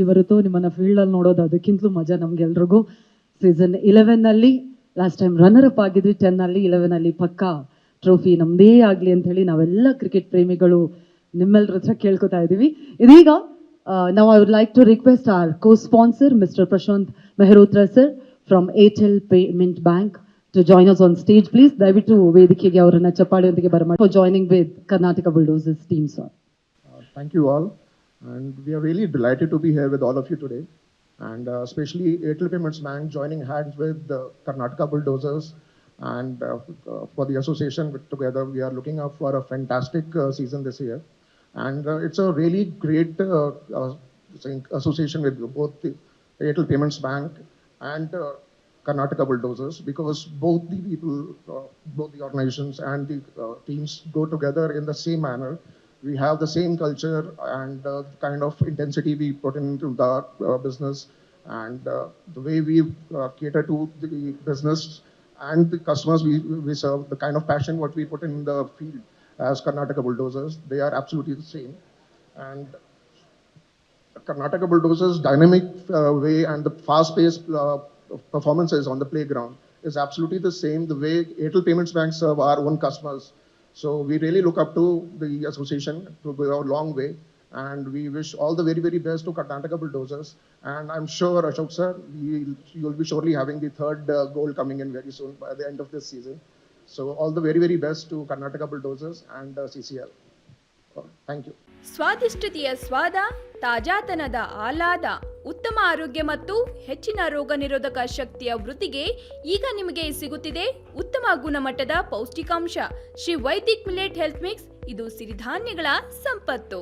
ಇವತ್ತು ನಿಮ್ಮನ್ನ ಫೀಲ್ಡ್ ಅಲ್ಲಿ ನೋಡೋದು ಅದಕ್ಕಿಂತಲೂ ಮಜಾ ನಮ್ಗೆಲ್ರಿಗೂ. ಸೀಸನ್ 11 ಅಲ್ಲಿ ಲಾಸ್ಟ್ ಟೈಮ್ ರನ್ನರ್ ಅಪ್ ಆಗಿದ್ವಿ, 10 ಅಲ್ಲಿ 11 ಅಲ್ಲಿ ಪಕ್ಕಾ ಟ್ರೋಫಿ ನಮ್ದೇ ಆಗ್ಲಿ ಅಂತ ಹೇಳಿ ನಾವೆಲ್ಲ ಕ್ರಿಕೆಟ್ ಪ್ರೇಮಿಗಳು ನಿಮ್ಮೆಲ್ಲರ ಹತ್ರ ಕೇಳ್ಕೊತಾ ಇದೀವಿ. ಇದೀಗ ನಾವು I would like to request our co sponsor Mr Prashant Mehrotra sir from Airtel payment bank to join us on stage, please. ದಯವಿಟ್ಟು ವೇದಿಕೆಗೆ ಅವರನ್ನ ಚಪ್ಪಾಳೆಯೊಂದಿಗೆ ಬರಮಾಡಿ for joining with Karnataka Bulldozers team, sir. Thank you all, and we are really delighted to be here with all of you today, and especially Airtel Payments Bank joining hands with the Karnataka Bulldozers, and for the association together, we are looking up for a fantastic season this year, and it's a really great association with both the Airtel Payments Bank and Karnataka Bulldozers, because both the people, both the organizations and the teams go together in the same manner. We have the same culture and the kind of intensity we put into the business, and the way we cater to the business and the customers we serve, the kind of passion what we put in the field as Karnataka Bulldozers, they are absolutely the same. And Karnataka Bulldozers' dynamic way and the fast-paced performances on the playground is absolutely the same the way Airtel Payments Bank serve our own customers. So we really look up to the association to go a long way, and we wish all the very, very best to Karnataka Bulldozers. And I'm sure, Ashok sir, you'll be surely having the third goal coming in very soon by the end of this season. So all the very, very best to Karnataka Bulldozers and CCL. Thank you. ಸ್ವಾದಿಷ್ಟತೆಯ ಸ್ವಾದ, ತಾಜಾತನದ ಆಹ್ಲಾದ, ಉತ್ತಮ ಆರೋಗ್ಯ ಮತ್ತು ಹೆಚ್ಚಿನ ರೋಗ ನಿರೋಧಕ ಶಕ್ತಿಯ ವೃದ್ಧಿಗೆ ಈಗ ನಿಮಗೆ ಸಿಗುತ್ತಿದೆ ಉತ್ತಮ ಗುಣಮಟ್ಟದ ಪೌಷ್ಟಿಕಾಂಶ Shri Vaidik millet health mix. ಇದು ಸಿರಿಧಾನ್ಯಗಳ ಸಂಪತ್ತು.